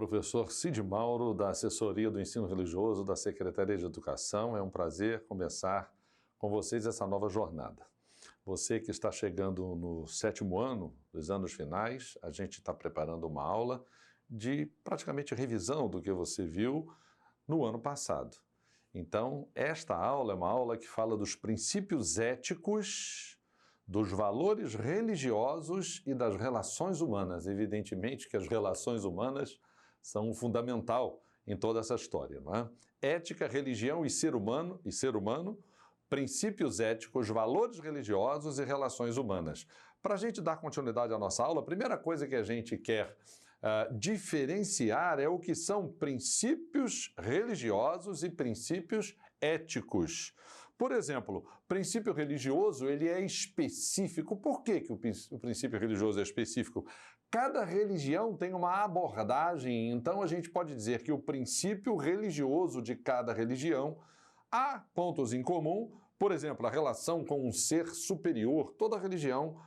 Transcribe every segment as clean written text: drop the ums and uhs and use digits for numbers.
professor Cid Mauro, da Assessoria do Ensino Religioso da Secretaria de Educação. É um prazer começar com vocês essa nova jornada. Você que está chegando no 7º ano, dos anos finais, a gente está preparando uma aula de praticamente revisão do que você viu no ano passado. Então, esta aula é uma aula que fala dos princípios éticos, dos valores religiosos e das relações humanas. Evidentemente que as relações humanas são fundamental em toda essa história, não é? Ética, religião e ser humano, princípios éticos, valores religiosos e relações humanas. Para a gente dar continuidade à nossa aula, a primeira coisa que a gente quer diferenciar é o que são princípios religiosos e princípios éticos. Por exemplo, princípio religioso, ele é específico. Por que o princípio religioso é específico? Cada religião tem uma abordagem, então a gente pode dizer que o princípio religioso de cada religião há pontos em comum. Por exemplo, a relação com um ser superior. Toda religião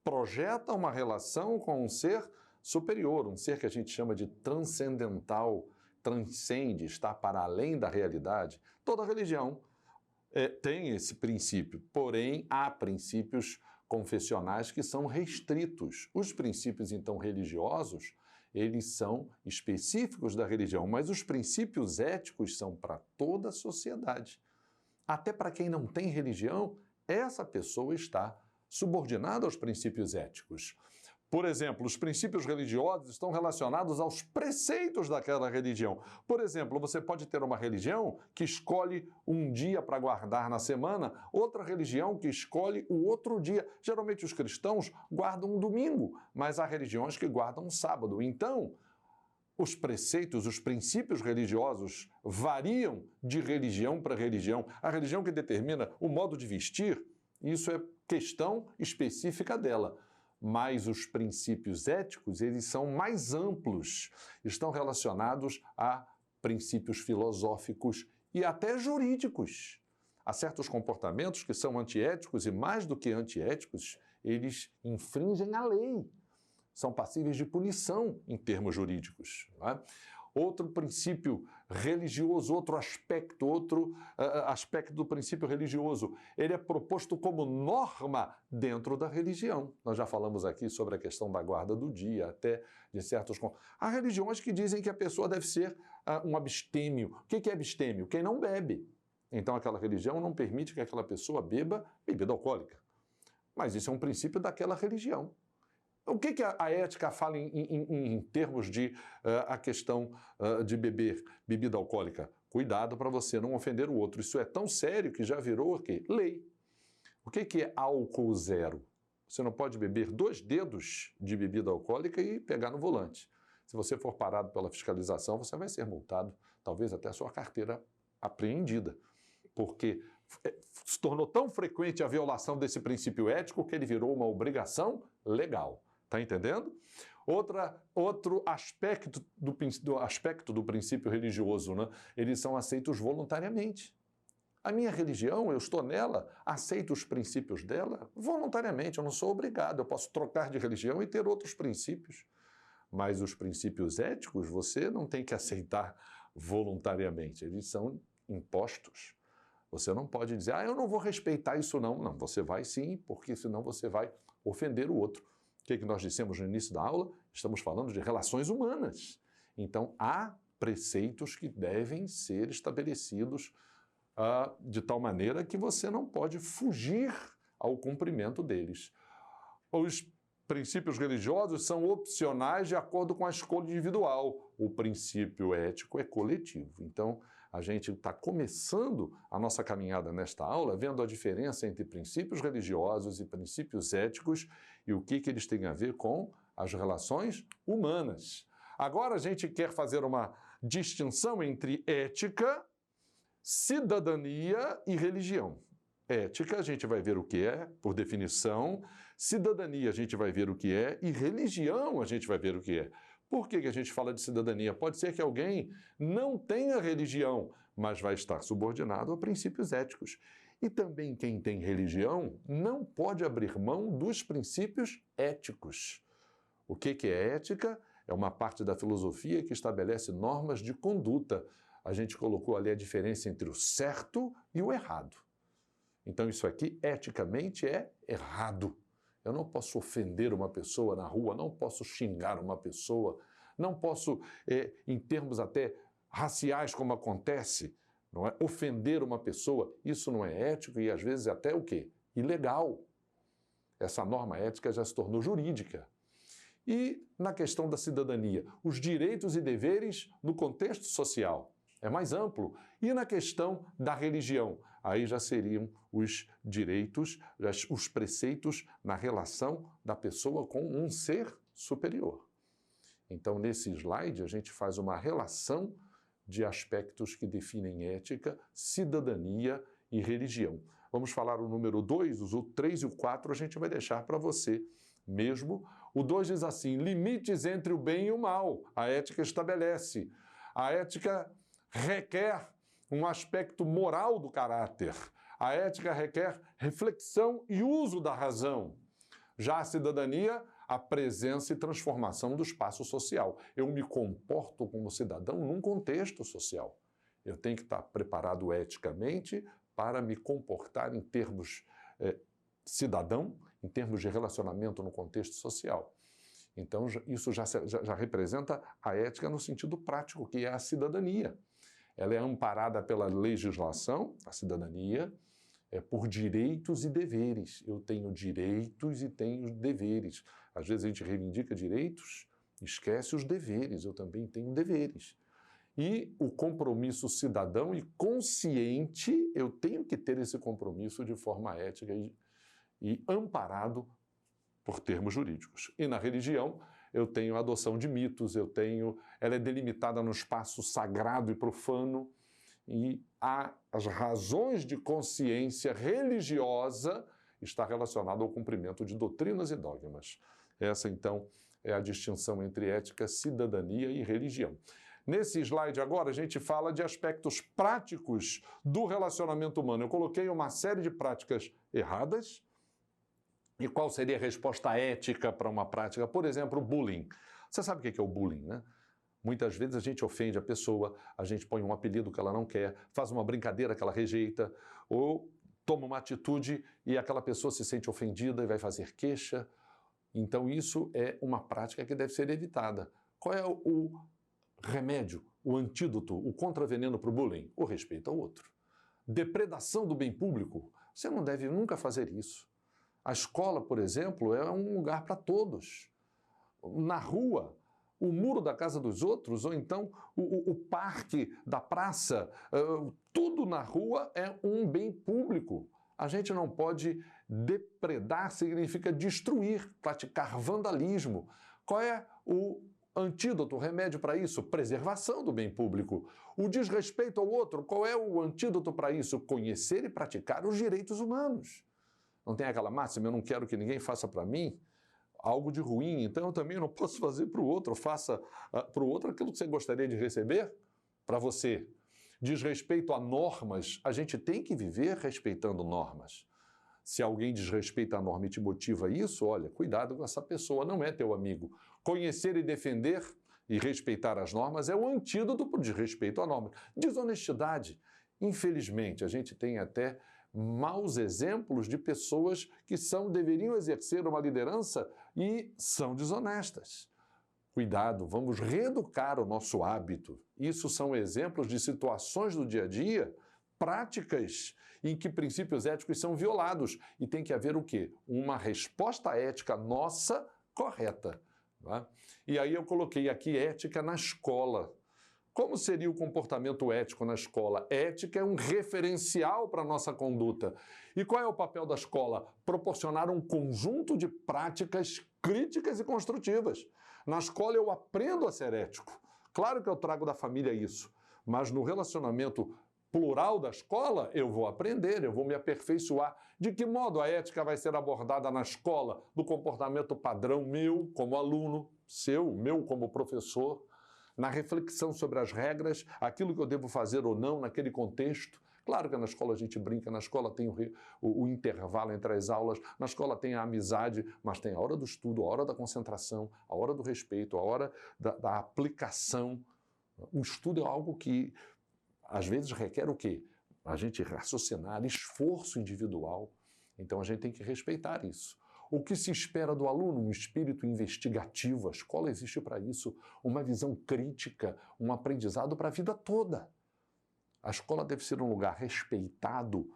projeta uma relação com um ser superior, um ser que a gente chama de transcendental, transcende, está para além da realidade. Toda religião tem esse princípio, porém há princípios confessionais que são restritos. Os princípios, então, religiosos, eles são específicos da religião, mas os princípios éticos são para toda a sociedade. Até para quem não tem religião, essa pessoa está subordinada aos princípios éticos. Por exemplo, os princípios religiosos estão relacionados aos preceitos daquela religião. Por exemplo, você pode ter uma religião que escolhe um dia para guardar na semana, outra religião que escolhe o outro dia. Geralmente os cristãos guardam um domingo, mas há religiões que guardam um sábado. Então, os preceitos, os princípios religiosos variam de religião para religião. A religião que determina o modo de vestir, isso é questão específica dela. Mas os princípios éticos, eles são mais amplos, estão relacionados a princípios filosóficos e até jurídicos. Há certos comportamentos que são antiéticos e, mais do que antiéticos, eles infringem a lei. São passíveis de punição em termos jurídicos, não é? Outro princípio religioso, outro aspecto do princípio religioso, ele é proposto como norma dentro da religião. Nós já falamos aqui sobre a questão da guarda do dia, até de certos... Há religiões que dizem que a pessoa deve ser um abstêmio. O que é abstêmio? Quem não bebe. Então aquela religião não permite que aquela pessoa beba bebida alcoólica. Mas isso é um princípio daquela religião. O que a ética fala em termos de a questão de beber bebida alcoólica? Cuidado para você não ofender o outro. Isso é tão sério que já virou o quê? Lei. O que é álcool zero? Você não pode beber 2 dedos de bebida alcoólica e pegar no volante. Se você for parado pela fiscalização, você vai ser multado, talvez até a sua carteira apreendida. Porque se tornou tão frequente a violação desse princípio ético que ele virou uma obrigação legal. Está entendendo? Outro aspecto do princípio religioso, né? Eles são aceitos voluntariamente. A minha religião, eu estou nela, aceito os princípios dela voluntariamente, eu não sou obrigado, eu posso trocar de religião e ter outros princípios. Mas os princípios éticos você não tem que aceitar voluntariamente, eles são impostos. Você não pode dizer, eu não vou respeitar isso não. Não, você vai sim, porque senão você vai ofender o outro. O que nós dissemos no início da aula? Estamos falando de relações humanas. Então, há preceitos que devem ser estabelecidos de tal maneira que você não pode fugir ao cumprimento deles. Os princípios religiosos são opcionais de acordo com a escolha individual. O princípio ético é coletivo. Então, a gente está começando a nossa caminhada nesta aula vendo a diferença entre princípios religiosos e princípios éticos e o que eles têm a ver com as relações humanas. Agora a gente quer fazer uma distinção entre ética, cidadania e religião. Ética, a gente vai ver o que é, por definição. Cidadania, a gente vai ver o que é. E religião, a gente vai ver o que é. Por que a gente fala de cidadania? Pode ser que alguém não tenha religião, mas vai estar subordinado a princípios éticos. E também quem tem religião não pode abrir mão dos princípios éticos. O que é ética? É uma parte da filosofia que estabelece normas de conduta. A gente colocou ali a diferença entre o certo e o errado. Então isso aqui, eticamente, é errado. Eu não posso ofender uma pessoa na rua, não posso xingar uma pessoa, não posso, em termos até raciais, como acontece, não é? Ofender uma pessoa. Isso não é ético e, às vezes, até o quê? Ilegal. Essa norma ética já se tornou jurídica. E na questão da cidadania, os direitos e deveres no contexto social. É mais amplo. E na questão da religião, aí já seriam os direitos, os preceitos na relação da pessoa com um ser superior. Então, nesse slide, a gente faz uma relação de aspectos que definem ética, cidadania e religião. Vamos falar o número 2, o 3 e o 4 a gente vai deixar para você mesmo. O 2 diz assim, limites entre o bem e o mal. A ética estabelece. A ética requer um aspecto moral do caráter. A ética requer reflexão e uso da razão. Já a cidadania, a presença e transformação do espaço social. Eu me comporto como cidadão num contexto social. Eu tenho que estar preparado eticamente para me comportar em termos cidadão, em termos de relacionamento no contexto social. Então, isso já representa a ética no sentido prático, que é a cidadania. Ela é amparada pela legislação, a cidadania, por direitos e deveres. Eu tenho direitos e tenho deveres. Às vezes a gente reivindica direitos, esquece os deveres. Eu também tenho deveres. E o compromisso cidadão e consciente, eu tenho que ter esse compromisso de forma ética e amparado por termos jurídicos. E na religião, eu tenho a adoção de mitos, ela é delimitada no espaço sagrado e profano, e as razões de consciência religiosa está relacionada ao cumprimento de doutrinas e dogmas. Essa, então, é a distinção entre ética, cidadania e religião. Nesse slide agora, a gente fala de aspectos práticos do relacionamento humano. Eu coloquei uma série de práticas erradas. E qual seria a resposta ética para uma prática? Por exemplo, o bullying. Você sabe o que é o bullying, né? Muitas vezes a gente ofende a pessoa, a gente põe um apelido que ela não quer, faz uma brincadeira que ela rejeita, ou toma uma atitude e aquela pessoa se sente ofendida e vai fazer queixa. Então isso é uma prática que deve ser evitada. Qual é o remédio, o antídoto, o contraveneno para o bullying? O respeito ao outro. Depredação do bem público. Você não deve nunca fazer isso. A escola, por exemplo, é um lugar para todos. Na rua, o muro da casa dos outros, ou então o parque da praça, tudo na rua é um bem público. A gente não pode depredar, significa destruir, praticar vandalismo. Qual é o antídoto, o remédio para isso? Preservação do bem público. O desrespeito ao outro, qual é o antídoto para isso? Conhecer e praticar os direitos humanos. Não tem aquela máxima, eu não quero que ninguém faça para mim algo de ruim, então eu também não posso fazer para o outro. Faça para o outro aquilo que você gostaria de receber para você. Desrespeito a normas, a gente tem que viver respeitando normas. Se alguém desrespeita a norma e te motiva isso, olha, cuidado com essa pessoa, não é teu amigo. Conhecer e defender e respeitar as normas é o antídoto para o desrespeito à norma. Desonestidade. Infelizmente, a gente tem até maus exemplos de pessoas que deveriam exercer uma liderança e são desonestas. Cuidado, vamos reeducar o nosso hábito. Isso são exemplos de situações do dia a dia, práticas em que princípios éticos são violados. E tem que haver o quê? Uma resposta ética nossa correta. Não é? E aí eu coloquei aqui ética na escola. Como seria o comportamento ético na escola? Ética é um referencial para a nossa conduta. E qual é o papel da escola? Proporcionar um conjunto de práticas críticas e construtivas. Na escola eu aprendo a ser ético. Claro que eu trago da família isso, mas no relacionamento plural da escola eu vou aprender, eu vou me aperfeiçoar. De que modo a ética vai ser abordada na escola? Do comportamento padrão meu como aluno, meu como professor, na reflexão sobre as regras, aquilo que eu devo fazer ou não naquele contexto. Claro que na escola a gente brinca, na escola tem o intervalo entre as aulas, na escola tem a amizade, mas tem a hora do estudo, a hora da concentração, a hora do respeito, a hora da aplicação. O estudo é algo que, às vezes, requer o quê? A gente raciocinar, esforço individual. Então, a gente tem que respeitar isso. O que se espera do aluno? Um espírito investigativo. A escola existe para isso. Uma visão crítica, um aprendizado para a vida toda. A escola deve ser um lugar respeitado,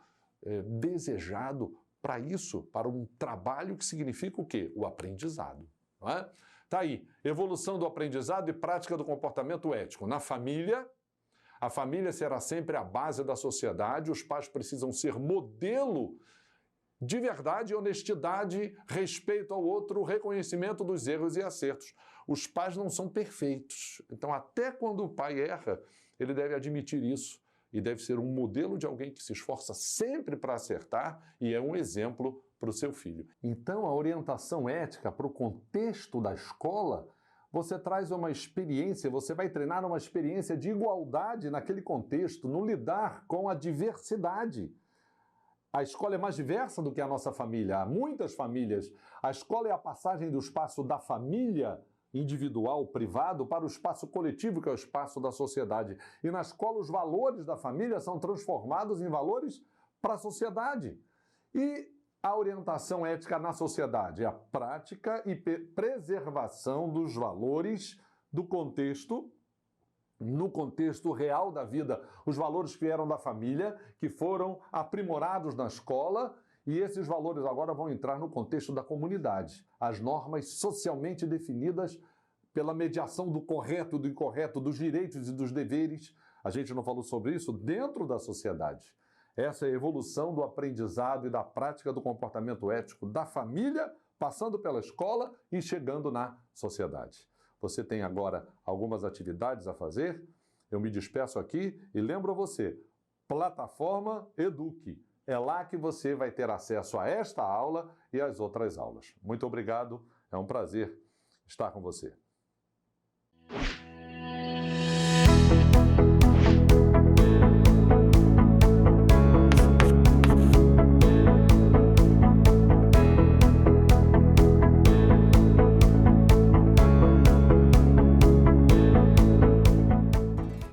desejado para isso, para um trabalho que significa o quê? O aprendizado. Não é? Tá aí, evolução do aprendizado e prática do comportamento ético. Na família, a família será sempre a base da sociedade, os pais precisam ser modelo de verdade, honestidade, respeito ao outro, reconhecimento dos erros e acertos. Os pais não são perfeitos. Então, até quando o pai erra, ele deve admitir isso e deve ser um modelo de alguém que se esforça sempre para acertar e é um exemplo para o seu filho. Então, a orientação ética para o contexto da escola, você traz uma experiência, você vai treinar uma experiência de igualdade naquele contexto, no lidar com a diversidade. A escola é mais diversa do que a nossa família. Há muitas famílias. A escola é a passagem do espaço da família individual, privado, para o espaço coletivo, que é o espaço da sociedade. E na escola, os valores da família são transformados em valores para a sociedade. E a orientação ética na sociedade é a prática e preservação dos valores do contexto, no contexto real da vida, os valores que vieram da família, que foram aprimorados na escola, e esses valores agora vão entrar no contexto da comunidade. As normas socialmente definidas pela mediação do correto e do incorreto, dos direitos e dos deveres. A gente não falou sobre isso dentro da sociedade. Essa é a evolução do aprendizado e da prática do comportamento ético da família, passando pela escola e chegando na sociedade. Você tem agora algumas atividades a fazer. Eu me despeço aqui e lembro a você, Plataforma Eduque. É lá que você vai ter acesso a esta aula e às outras aulas. Muito obrigado, é um prazer estar com você.